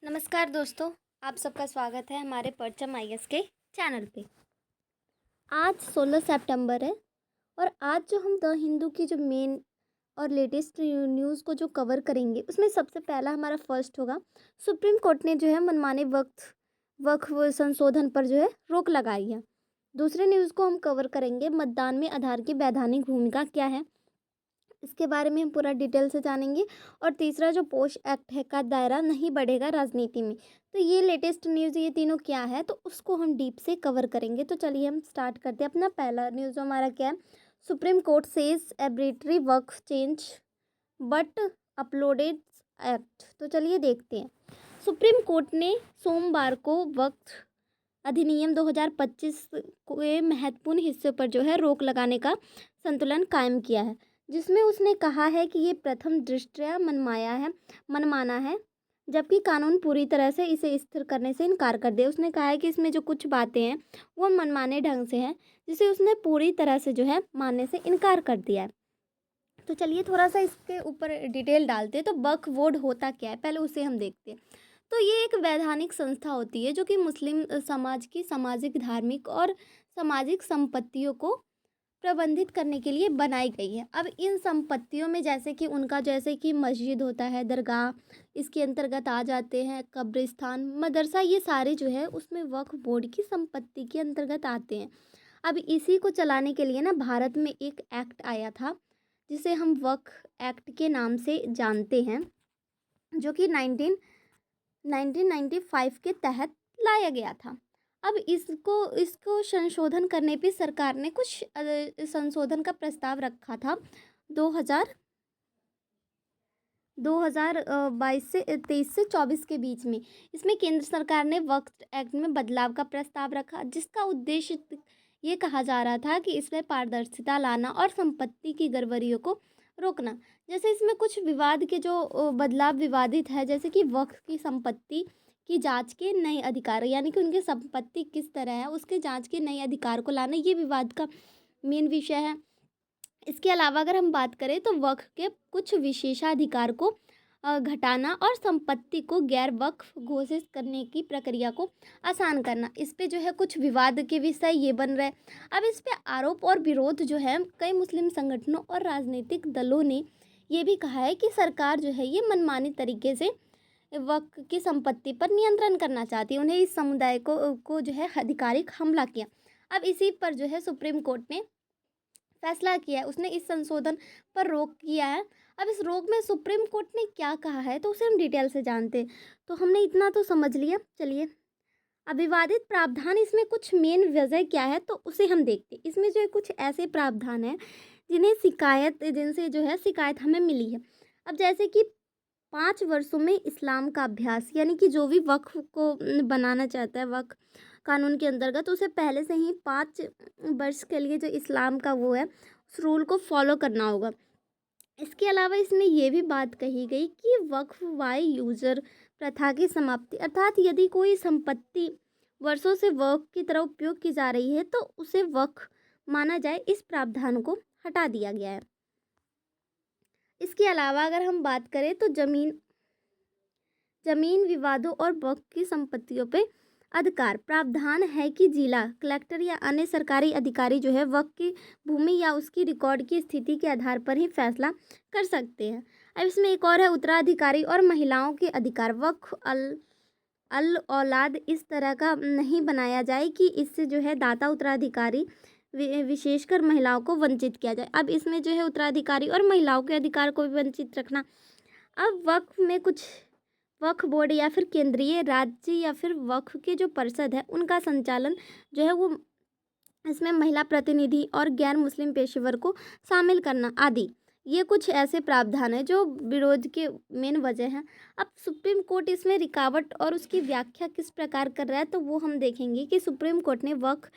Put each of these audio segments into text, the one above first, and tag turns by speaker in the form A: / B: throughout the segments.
A: नमस्कार दोस्तों, आप सबका स्वागत है हमारे परचम आईएएस के चैनल पे। आज 16 सितंबर है और आज जो हम द हिंदू की जो मेन और लेटेस्ट न्यूज़ को जो कवर करेंगे उसमें सबसे पहला हमारा फर्स्ट होगा। सुप्रीम कोर्ट ने जो है मनमाने वक्फ संशोधन पर जो है रोक लगाई है। दूसरे न्यूज़ को हम कवर करेंगे, मतदान में आधार की वैधानिक भूमिका क्या है, इसके बारे में हम पूरा डिटेल से जानेंगे। और तीसरा जो पोश एक्ट है का दायरा नहीं बढ़ेगा राजनीति में। तो ये लेटेस्ट न्यूज़, ये तीनों क्या है तो उसको हम डीप से कवर करेंगे। तो चलिए हम स्टार्ट करते हैं। अपना पहला न्यूज़ हमारा क्या है, Supreme Court says arbitrary Waqf change but uploaded act. तो चलिए देखते हैं। सुप्रीम कोर्ट ने सोमवार को वक्फ अधिनियम 2025 के महत्वपूर्ण हिस्से पर जो है रोक लगाने का संतुलन कायम किया है, जिसमें उसने कहा है कि ये प्रथम दृष्टया मनमाना है, जबकि कानून पूरी तरह से इसे स्थिर करने से इनकार कर दिया। उसने कहा है कि इसमें जो कुछ बातें हैं वो मनमाने ढंग से हैं, जिसे उसने पूरी तरह से जो है मानने से इनकार कर दिया है। तो चलिए थोड़ा सा इसके ऊपर डिटेल डालते हैं। तो वक्फ बोर्ड होता क्या है, पहले उसे हम देखते हैं। तो ये एक वैधानिक संस्था होती है जो कि मुस्लिम समाज की सामाजिक, धार्मिक और सामाजिक संपत्तियों को प्रबंधित करने के लिए बनाई गई है। अब इन संपत्तियों में जैसे कि मस्जिद होता है, दरगाह इसके अंतर्गत आ जाते हैं, कब्रिस्तान, मदरसा, ये सारे जो है उसमें वक्फ बोर्ड की संपत्ति के अंतर्गत आते हैं। अब इसी को चलाने के लिए ना भारत में एक एक्ट आया था जिसे हम वक्फ एक्ट के नाम से जानते हैं, जो कि 1995 के तहत लाया गया था। अब इसको संशोधन करने पे सरकार ने कुछ संशोधन का प्रस्ताव रखा था 2022 से 23 से 24 के बीच में। इसमें केंद्र सरकार ने वक्फ एक्ट में बदलाव का प्रस्ताव रखा, जिसका उद्देश्य ये कहा जा रहा था कि इसमें पारदर्शिता लाना और संपत्ति की गड़बड़ियों को रोकना। जैसे इसमें कुछ विवाद के जो बदलाव विवादित है, जैसे कि वक्फ की संपत्ति की जांच के नए अधिकार, यानी कि उनकी संपत्ति किस तरह है उसके जांच के नए अधिकार को लाना, ये विवाद का मेन विषय है। इसके अलावा अगर हम बात करें तो वक्फ के कुछ विशेषाधिकार को घटाना और संपत्ति को गैर वक्फ घोषित करने की प्रक्रिया को आसान करना, इस पे जो है कुछ विवाद के विषय ये बन रहे। अब इस पे आरोप और विरोध जो है, कई मुस्लिम संगठनों और राजनीतिक दलों ने ये भी कहा है कि सरकार जो है ये मनमानी तरीके से वक्फ की संपत्ति पर नियंत्रण करना चाहती है, उन्हें इस समुदाय को जो है आधिकारिक हमला किया। अब इसी पर जो है सुप्रीम कोर्ट ने फैसला किया है, उसने इस संशोधन पर रोक किया है। अब इस रोक में सुप्रीम कोर्ट ने क्या कहा है तो उसे हम डिटेल से जानते हैं। तो हमने इतना तो समझ लिया। चलिए अविवादित प्रावधान, इसमें कुछ मेन वजह क्या है तो उसे हम देखते हैं। इसमें जो है कुछ ऐसे प्रावधान हैं जिनसे जो है शिकायत हमें मिली है। अब जैसे कि 5 वर्षों में इस्लाम का अभ्यास, यानी कि जो भी वक्फ को बनाना चाहता है वक्फ कानून के अंतर्गत, उसे पहले से ही 5 वर्ष के लिए जो इस्लाम का वो है उस रूल को फॉलो करना होगा। इसके अलावा इसमें यह भी बात कही गई कि वक्फ वाई यूजर प्रथा की समाप्ति, अर्थात यदि कोई संपत्ति वर्षों से वक्फ की तरह उपयोग की जा रही है तो उसे वक्फ माना जाए, इस प्रावधान को हटा दिया गया है। इसके अलावा अगर हम बात करें तो जमीन विवादों और वक्फ की संपत्तियों पे अधिकार प्रावधान है कि जिला कलेक्टर या अन्य सरकारी अधिकारी जो है वक्फ की भूमि या उसकी रिकॉर्ड की स्थिति के आधार पर ही फैसला कर सकते हैं। अब इसमें एक और है उत्तराधिकारी और महिलाओं के अधिकार। वक्फ अल औलाद इस तरह का नहीं बनाया जाए कि इससे जो है दाता उत्तराधिकारी विशेषकर महिलाओं को वंचित किया जाए। अब इसमें जो है उत्तराधिकारी और महिलाओं के अधिकार को भी वंचित रखना। अब वक्फ में कुछ वक्फ बोर्ड या फिर केंद्रीय, राज्य या फिर वक्फ के जो परिषद है उनका संचालन जो है वो इसमें महिला प्रतिनिधि और गैर मुस्लिम पेशेवर को शामिल करना आदि, ये कुछ ऐसे प्रावधान है जो विरोध के मेन वजह हैं। अब सुप्रीम कोर्ट इसमें रुकावट और उसकी व्याख्या किस प्रकार कर रहा है तो वो हम देखेंगे कि सुप्रीम कोर्ट ने वक्फ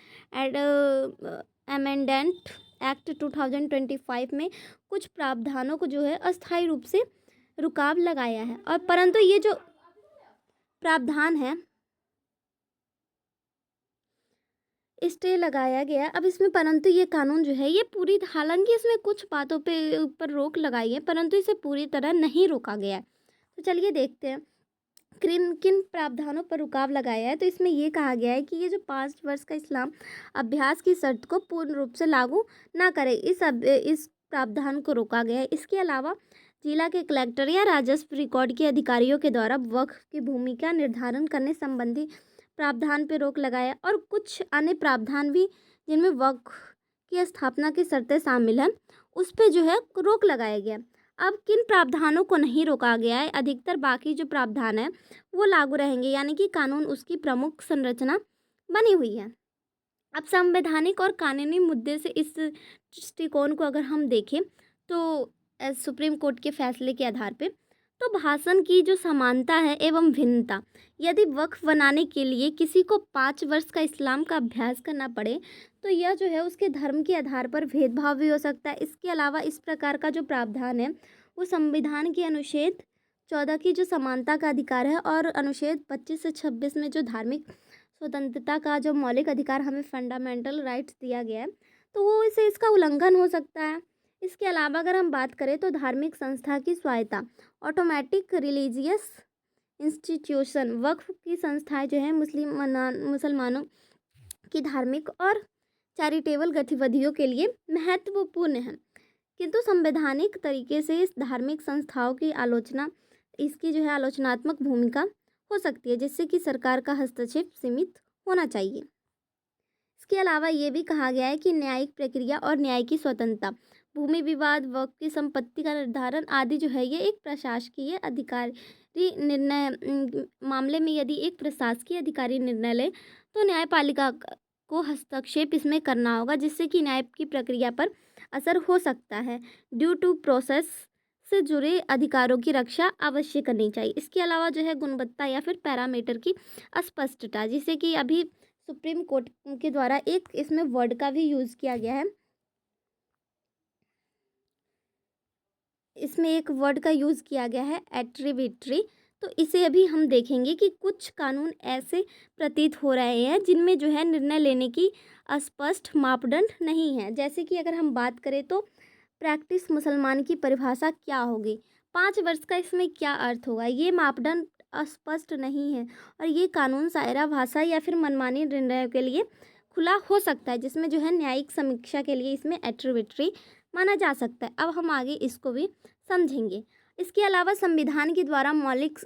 A: अमेंडमेंट एक्ट 2025 में कुछ प्रावधानों को जो है अस्थायी रूप से रुकाव लगाया है, और परंतु ये जो प्रावधान है स्टे लगाया गया। अब इसमें परंतु ये कानून जो है ये पूरी, हालांकि इसमें कुछ बातों पे ऊपर रोक लगाई है परंतु इसे पूरी तरह नहीं रोका गया है। तो चलिए देखते हैं किन किन प्रावधानों पर रुकाव लगाया है, तो इसमें ये कहा गया है कि ये जो 5 वर्ष का इस्लाम अभ्यास की शर्त को पूर्ण रूप से लागू ना करे, इस प्रावधान को रोका गया है। इसके अलावा जिला के कलेक्टर या राजस्व रिकॉर्ड के अधिकारियों के द्वारा वक्फ की भूमि का निर्धारण करने संबंधी प्रावधान पर रोक लगाया, और कुछ अन्य प्रावधान भी जिनमें वक्फ की स्थापना की शर्तें शामिल हैं उस पर जो है रोक लगाया गया। अब किन प्रावधानों को नहीं रोका गया है, अधिकतर बाकी जो प्रावधान है वो लागू रहेंगे, यानी कि कानून उसकी प्रमुख संरचना बनी हुई है। अब संवैधानिक और कानूनी मुद्दे से इस दृष्टिकोण को अगर हम देखें तो सुप्रीम कोर्ट के फैसले के आधार पे, तो भाषण की जो समानता है एवं भिन्नता, यदि वक्फ बनाने के लिए किसी को 5 वर्ष का इस्लाम का अभ्यास करना पड़े तो यह जो है उसके धर्म के आधार पर भेदभाव भी हो सकता है। इसके अलावा इस प्रकार का जो प्रावधान है वो संविधान के अनुच्छेद 14 की जो समानता का अधिकार है और अनुच्छेद 25 से 26 में जो धार्मिक स्वतंत्रता का जो मौलिक अधिकार हमें फंडामेंटल राइट्स दिया गया है, तो वो इसे इसका उल्लंघन हो सकता है। इसके अलावा अगर हम बात करें तो धार्मिक संस्था की स्वायत्ता, ऑटोमेटिक रिलीजियस इंस्टीट्यूशन, वक्फ की संस्थाएं जो है मुसलमानों की धार्मिक और चैरिटेबल गतिविधियों के लिए महत्वपूर्ण है, किंतु संवैधानिक तरीके से इस धार्मिक संस्थाओं की आलोचना, इसकी जो है आलोचनात्मक भूमिका हो सकती है, जिससे कि सरकार का हस्तक्षेप सीमित होना चाहिए। इसके अलावा ये भी कहा गया है कि न्यायिक प्रक्रिया और न्याय की स्वतंत्रता, भूमि विवाद, वक्फ की संपत्ति का निर्धारण आदि जो है ये एक प्रशासकीय अधिकारी निर्णय मामले में यदि एक प्रशासकीय अधिकारी निर्णय ले तो न्यायपालिका को हस्तक्षेप इसमें करना होगा, जिससे कि न्याय की प्रक्रिया पर असर हो सकता है। ड्यू टू प्रोसेस से जुड़े अधिकारों की रक्षा अवश्य करनी चाहिए। इसके अलावा जो है गुणवत्ता या फिर पैरामीटर की अस्पष्टता, जिसे कि अभी सुप्रीम कोर्ट के द्वारा एक इसमें वर्ड का भी यूज़ किया गया है, इसमें एक वर्ड का यूज़ किया गया है एट्रीब्यूटरी। तो इसे अभी हम देखेंगे कि कुछ कानून ऐसे प्रतीत हो रहे हैं जिनमें जो है निर्णय लेने की अस्पष्ट मापदंड नहीं है। जैसे कि अगर हम बात करें तो प्रैक्टिस मुसलमान की परिभाषा क्या होगी, 5 वर्ष का इसमें क्या अर्थ होगा, ये मापदंड अस्पष्ट नहीं है और ये कानून शायरा भाषा या फिर मनमानी निर्णयों के लिए खुला हो सकता है, जिसमें जो है न्यायिक समीक्षा के लिए इसमें एट्रीब्यूटरी माना जा सकता है। अब हम आगे इसको भी समझेंगे। इसके अलावा संविधान के द्वारा मौलिक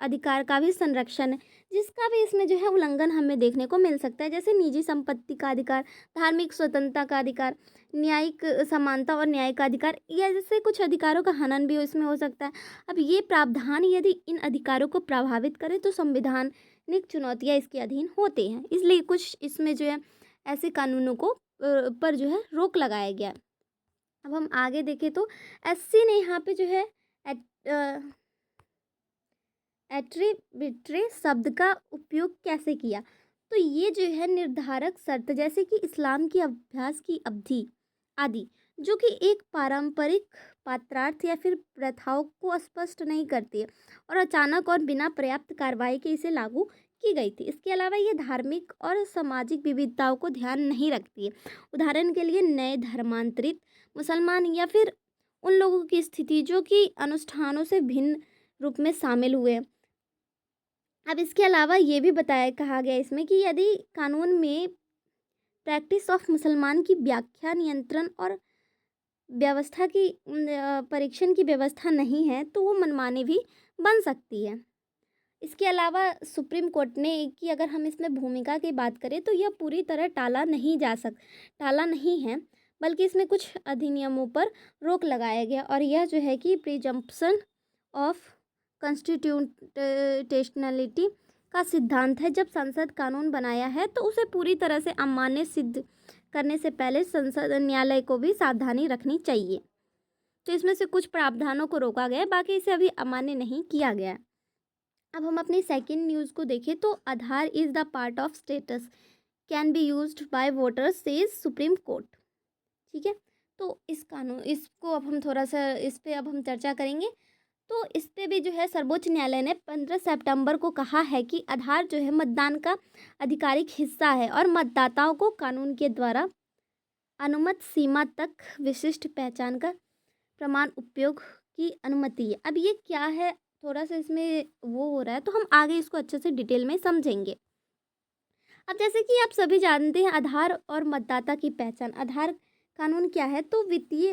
A: अधिकार का भी संरक्षण है, जिसका भी इसमें जो है उल्लंघन हमें देखने को मिल सकता है, जैसे निजी संपत्ति का अधिकार, धार्मिक स्वतंत्रता का अधिकार, न्यायिक समानता और न्याय का अधिकार, या जैसे कुछ अधिकारों का हनन भी इसमें हो सकता है। अब ये प्रावधान यदि इन अधिकारों को प्रभावित करे तो संवैधानिक चुनौतियाँ इसके अधीन होते हैं, इसलिए कुछ इसमें जो है ऐसे कानूनों को पर जो है रोक लगाया गया। अब हम आगे देखें तो एससी ने यहाँ पे जो है एट्रीब्यूटरी शब्द का उपयोग कैसे किया, तो ये जो है निर्धारक शर्त जैसे कि इस्लाम की अभ्यास की अवधि आदि, जो कि एक पारंपरिक पात्रार्थ या फिर प्रथाओं को स्पष्ट नहीं करती है और अचानक और बिना पर्याप्त कार्रवाई के इसे लागू की गई थी। इसके अलावा ये धार्मिक और सामाजिक विविधताओं को ध्यान नहीं रखती है। उदाहरण के लिए नए धर्मांतरित मुसलमान या फिर उन लोगों की स्थिति जो कि अनुष्ठानों से भिन्न रूप में शामिल हुए। अब इसके अलावा ये भी कहा गया इसमें कि यदि कानून में प्रैक्टिस ऑफ मुसलमान की व्याख्या, नियंत्रण और व्यवस्था की परीक्षण की व्यवस्था नहीं है तो वो मनमानी भी बन सकती है। इसके अलावा सुप्रीम कोर्ट ने कि अगर हम इसमें भूमिका की बात करें तो यह पूरी तरह टाला नहीं है, बल्कि इसमें कुछ अधिनियमों पर रोक लगाया गया, और यह जो है कि प्रिजम्पशन ऑफ कॉन्स्टिट्यूशनलिटी का सिद्धांत है। जब संसद कानून बनाया है तो उसे पूरी तरह से अमान्य सिद्ध करने से पहले संसद न्यायालय को भी सावधानी रखनी चाहिए। तो इसमें से कुछ प्रावधानों को रोका गया, बाकी इसे अभी अमान्य नहीं किया गया। अब हम अपनी सेकंड न्यूज़ को देखें तो Aadhaar is the part of status can be used by voters says Supreme Court. ठीक है, तो इसको अब हम थोड़ा सा इस पे अब हम चर्चा करेंगे। तो इस पे भी जो है सर्वोच्च न्यायालय ने 15 सितंबर को कहा है कि आधार जो है मतदान का आधिकारिक हिस्सा है और मतदाताओं को कानून के द्वारा अनुमत सीमा तक विशिष्ट पहचान का प्रमाण उपयोग की अनुमति है। अब ये क्या है थोड़ा सा इसमें वो हो रहा है, तो हम आगे इसको अच्छे से डिटेल में समझेंगे। अब जैसे कि आप सभी जानते हैं, आधार और मतदाता की पहचान। आधार कानून क्या है? तो वित्तीय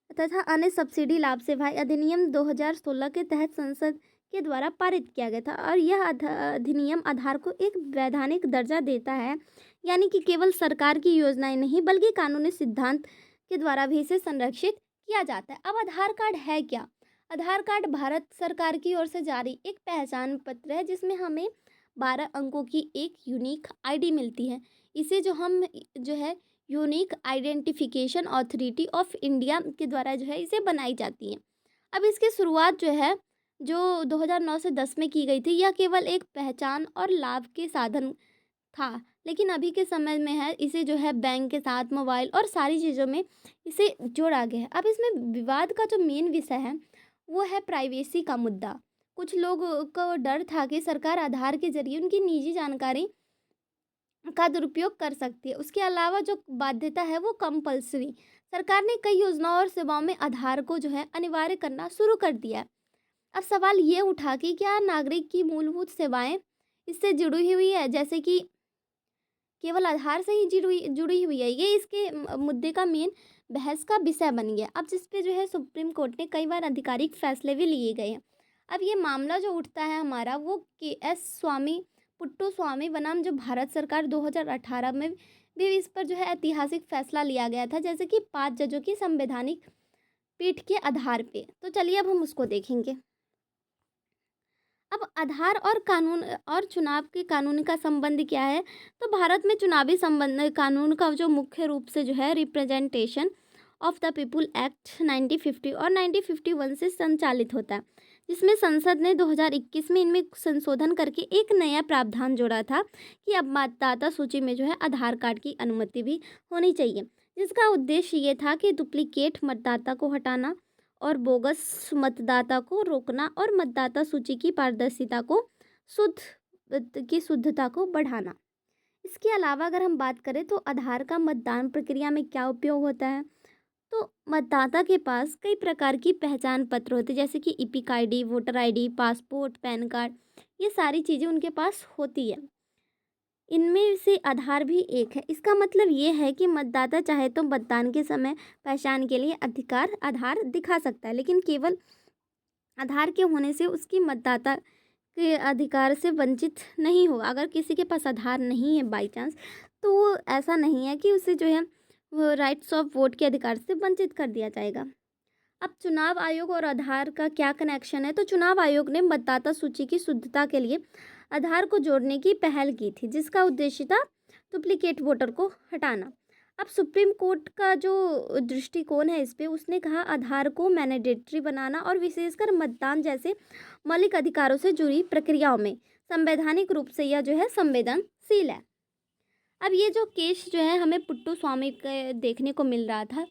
A: तथा अन्य सब्सिडी लाभ सेवाएं अधिनियम 2016 के तहत संसद के द्वारा पारित किया गया था, और यह अधिनियम आधार को एक वैधानिक दर्जा देता है। यानी कि केवल सरकार की योजनाएं नहीं, बल्कि कानूनी सिद्धांत के द्वारा भी इसे संरक्षित किया जाता है। अब आधार कार्ड है क्या? आधार कार्ड भारत सरकार की ओर से जारी एक पहचान पत्र है, जिसमें हमें 12 अंकों की एक यूनिक आईडी मिलती है। इसे जो है unique identification authority of India के द्वारा जो है इसे बनाई जाती है। अब इसकी शुरुआत जो है, जो 2009 से 10 में की गई थी, यह केवल एक पहचान और लाभ के साधन था। लेकिन अभी के समय में है, इसे जो है बैंक के साथ, मोबाइल और सारी चीज़ों में इसे जोड़ा गया है। अब इसमें विवाद का जो मेन विषय है, वो है प्राइवेसी का मुद्दा। कुछ लोग को डर था कि सरकार आधार के जरिए उनकी निजी जानकारी का दुरुपयोग कर सकती है। उसके अलावा जो बाध्यता है वो कंपल्सरी, सरकार ने कई योजनाओं और सेवाओं में आधार को जो है अनिवार्य करना शुरू कर दिया है। अब सवाल ये उठा कि क्या नागरिक की मूलभूत सेवाएं इससे जुड़ी हुई है, जैसे कि केवल आधार से ही जुड़ी हुई है? ये इसके मुद्दे का मेन बहस का विषय बन गया। अब जिस पे जो है सुप्रीम कोर्ट ने कई बार आधिकारिक फैसले भी लिए गए हैं। अब ये मामला जो उठता है हमारा, वो पुट्टू स्वामी बनाम जो भारत सरकार 2018 में भी इस पर जो है ऐतिहासिक फैसला लिया गया था, जैसे कि 5 जजों की संवैधानिक पीठ के आधार पे। तो चलिए अब हम उसको देखेंगे। अब आधार और कानून और चुनाव के कानून का संबंध क्या है? तो भारत में चुनावी संबंध कानून का जो मुख्य रूप से जो है representation of the people act 1950 और 1951 से संचालित होता है, जिसमें संसद ने 2021 में इनमें संशोधन करके एक नया प्रावधान जोड़ा था कि अब मतदाता सूची में जो है आधार कार्ड की अनुमति भी होनी चाहिए, जिसका उद्देश्य ये था कि डुप्लीकेट मतदाता को हटाना और बोगस मतदाता को रोकना और मतदाता सूची की पारदर्शिता को शुद्धता को बढ़ाना। इसके अलावा अगर हम बात करें तो आधार का मतदान प्रक्रिया में क्या उपयोग होता है? तो मतदाता के पास कई प्रकार की पहचान पत्र होते हैं, जैसे कि EPIC ID, voter ID, passport, pan card, ये सारी चीज़ें उनके पास होती है। इनमें से आधार भी एक है। इसका मतलब ये है कि मतदाता चाहे तो मतदान के समय पहचान के लिए अधिकार आधार दिखा सकता है, लेकिन केवल आधार के होने से उसकी मतदाता के अधिकार से वंचित नहीं होगा। अगर किसी के पास आधार नहीं है बाई चांस, तो वो ऐसा नहीं है कि उसे जो है वो राइट्स ऑफ वोट के अधिकार से वंचित कर दिया जाएगा। अब चुनाव आयोग और आधार का क्या कनेक्शन है? तो चुनाव आयोग ने मतदाता सूची की शुद्धता के लिए आधार को जोड़ने की पहल की थी, जिसका उद्देश्य था डुप्लीकेट वोटर को हटाना। अब सुप्रीम कोर्ट का जो दृष्टिकोण है इस पे, उसने कहा आधार को मैंडेटरी बनाना और विशेषकर मतदान जैसे मौलिक अधिकारों से जुड़ी प्रक्रियाओं में संवैधानिक रूप से यह जो है संवेदनशील है। अब ये जो केस जो है हमें पुट्टू स्वामी के देखने को मिल रहा था,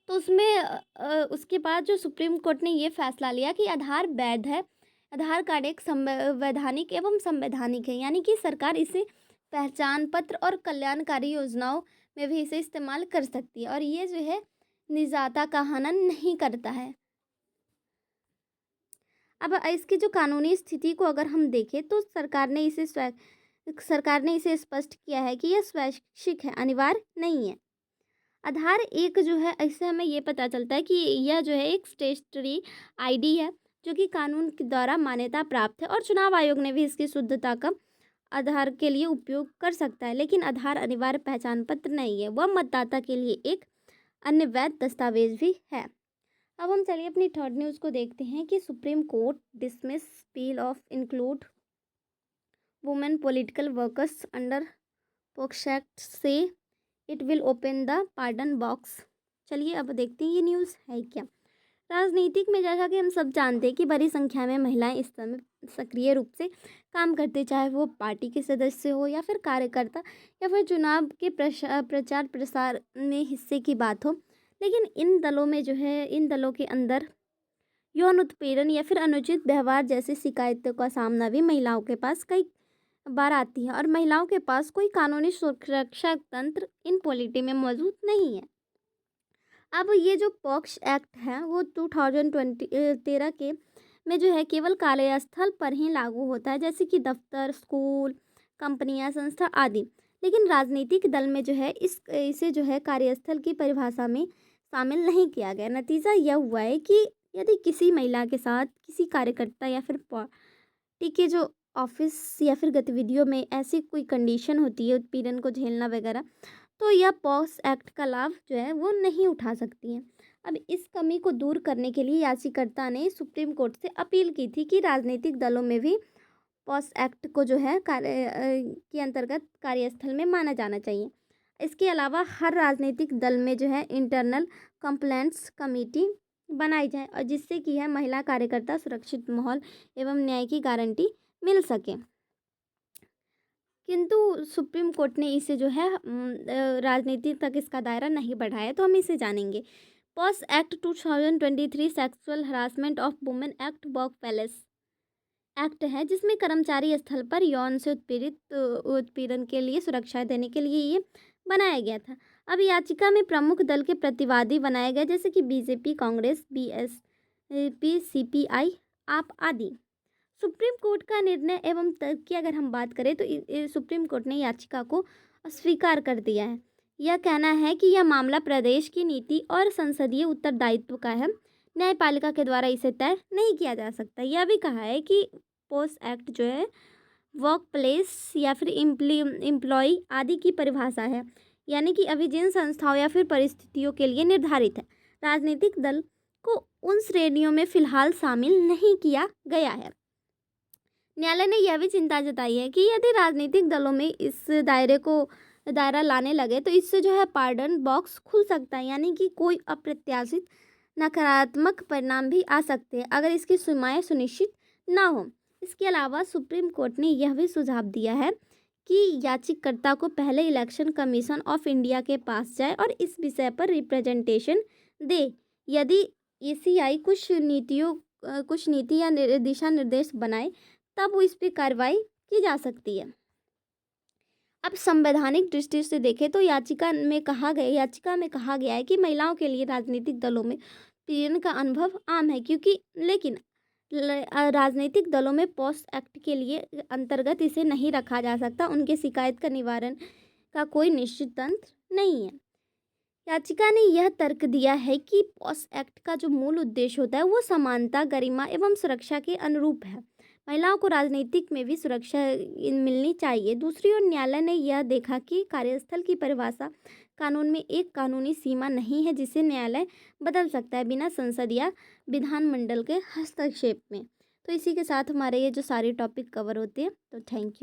A: तो उसमें उसके बाद जो सुप्रीम कोर्ट ने ये फैसला लिया कि आधार वैध है। आधार कार्ड एक संवैधानिक एवं संवैधानिक है, यानी कि सरकार इसे पहचान पत्र और कल्याणकारी योजनाओं में भी इसे इस्तेमाल कर सकती है, और ये जो है निजाता का हनन नहीं करता है। अब इसकी जो कानूनी स्थिति को अगर हम देखें तो सरकार ने इसे स्पष्ट किया है कि यह स्वैच्छिक है, अनिवार्य नहीं है। आधार एक जो है, इससे हमें ये पता चलता है कि यह जो है एक स्टेटरी आईडी है, जो कि कानून के द्वारा मान्यता प्राप्त है, और चुनाव आयोग ने भी इसकी शुद्धता का आधार के लिए उपयोग कर सकता है। लेकिन आधार अनिवार्य पहचान पत्र नहीं है, वह मतदाता के लिए एक अन्य वैध दस्तावेज भी है। अब हम चलिए अपनी थर्ड न्यूज़ को देखते हैं कि Supreme Court dismiss plea of include women political workers under POCSO act से it will open the pardon box. चलिए अब देखते हैं ये न्यूज़ है क्या। राजनीतिक में जैसा कि हम सब जानते हैं कि बड़ी संख्या में महिलाएं इस समय सक्रिय रूप से काम करते, चाहे वो पार्टी के सदस्य हो या फिर कार्यकर्ता या फिर चुनाव के प्रचार प्रसार में हिस्से की बात हो। लेकिन इन दलों के अंदर यौन उत्पीड़न या फिर अनुचित व्यवहार जैसी शिकायतों का सामना भी महिलाओं के पास कई बार आती है, और महिलाओं के पास कोई कानूनी सुरक्षा तंत्र इन पॉलिटी में मौजूद नहीं है। अब ये जो पॉक्स एक्ट है वो 2013 के में जो है केवल कार्यस्थल पर ही लागू होता है, जैसे कि दफ्तर, स्कूल, कंपनियां, संस्था आदि। लेकिन राजनीतिक दल में जो है इसे जो है कार्यस्थल की परिभाषा में शामिल नहीं किया गया। नतीजा यह हुआ है कि यदि किसी महिला के साथ किसी कार्यकर्ता या फिर पार्टी के जो ऑफिस या फिर गतिविधियों में ऐसी कोई कंडीशन होती है, उत्पीड़न को झेलना वगैरह, तो यह पॉक्स एक्ट का लाभ जो है वो नहीं उठा सकती हैं। अब इस कमी को दूर करने के लिए याचिकाकर्ता ने सुप्रीम कोर्ट से अपील की थी कि राजनीतिक दलों में भी पॉक्स एक्ट को जो है के अंतर्गत कार्यस्थल में माना जाना चाहिए। इसके अलावा हर राजनीतिक दल में जो है इंटरनल कंप्लेंट्स कमेटी बनाई जाए, और जिससे कि है महिला कार्यकर्ता सुरक्षित माहौल एवं न्याय की गारंटी मिल सके। किंतु सुप्रीम कोर्ट ने इसे जो है राजनीति तक इसका दायरा नहीं बढ़ाया, तो हम इसे जानेंगे। Pox act 2023 sexual harassment of women act work place act है, जिसमें कर्मचारी स्थल पर यौन से उत्पीड़न के लिए सुरक्षा देने के लिए ये बनाया गया था। अब याचिका में प्रमुख दल के प्रतिवादी बनाए गए, जैसे कि बीजेपी, कांग्रेस, बीएसपी, सीपीआई, आप आदि। सुप्रीम कोर्ट का निर्णय एवं तर्क की अगर हम बात करें तो सुप्रीम कोर्ट ने याचिका को अस्वीकार कर दिया है। यह कहना है कि यह मामला प्रदेश की नीति और संसदीय उत्तरदायित्व का है, न्यायपालिका के द्वारा इसे तय नहीं किया जा सकता। यह भी कहा है कि पोस्ट एक्ट जो है वर्क प्लेस या फिर एम्प्लॉय आदि की परिभाषा है, यानी कि अभी जिन संस्थाओं या फिर परिस्थितियों के लिए निर्धारित है, राजनीतिक दल को उन श्रेणियों में फिलहाल शामिल नहीं किया गया है। न्यायालय ने यह भी चिंता जताई है कि यदि राजनीतिक दलों में इस दायरा लाने लगे तो इससे जो है पार्डन बॉक्स खुल सकता है, यानी कि कोई अप्रत्याशित नकारात्मक परिणाम भी आ सकते हैं अगर इसकी सीमाएं सुनिश्चित ना हो। इसके अलावा सुप्रीम कोर्ट ने यह भी सुझाव दिया है कि याचिकाकर्ता को पहले इलेक्शन कमीशन ऑफ इंडिया के पास जाए और इस विषय पर रिप्रेजेंटेशन दे। यदि ईसीआई कुछ नीति या दिशा निर्देश बनाए तब इस पर कार्रवाई की जा सकती है। अब संवैधानिक दृष्टि से देखें तो याचिका में कहा गया है कि महिलाओं के लिए राजनीतिक दलों में पीड़न का अनुभव आम है, क्योंकि लेकिन राजनीतिक दलों में पोस्ट एक्ट के लिए अंतर्गत इसे नहीं रखा जा सकता। उनके शिकायत का निवारण का कोई निश्चित तंत्र नहीं है। याचिका ने यह तर्क दिया है कि पोस्ट एक्ट का जो मूल उद्देश्य होता है वो समानता, गरिमा एवं सुरक्षा के अनुरूप है। महिलाओं को राजनीतिक में भी सुरक्षा मिलनी चाहिए। दूसरी ओर न्यायालय ने यह देखा कि कार्यस्थल की परिभाषा कानून में एक कानूनी सीमा नहीं है, जिसे न्यायालय बदल सकता है बिना संसद या विधानमंडल के हस्तक्षेप में। तो इसी के साथ हमारे ये जो सारे टॉपिक कवर होते हैं। तो थैंक यू।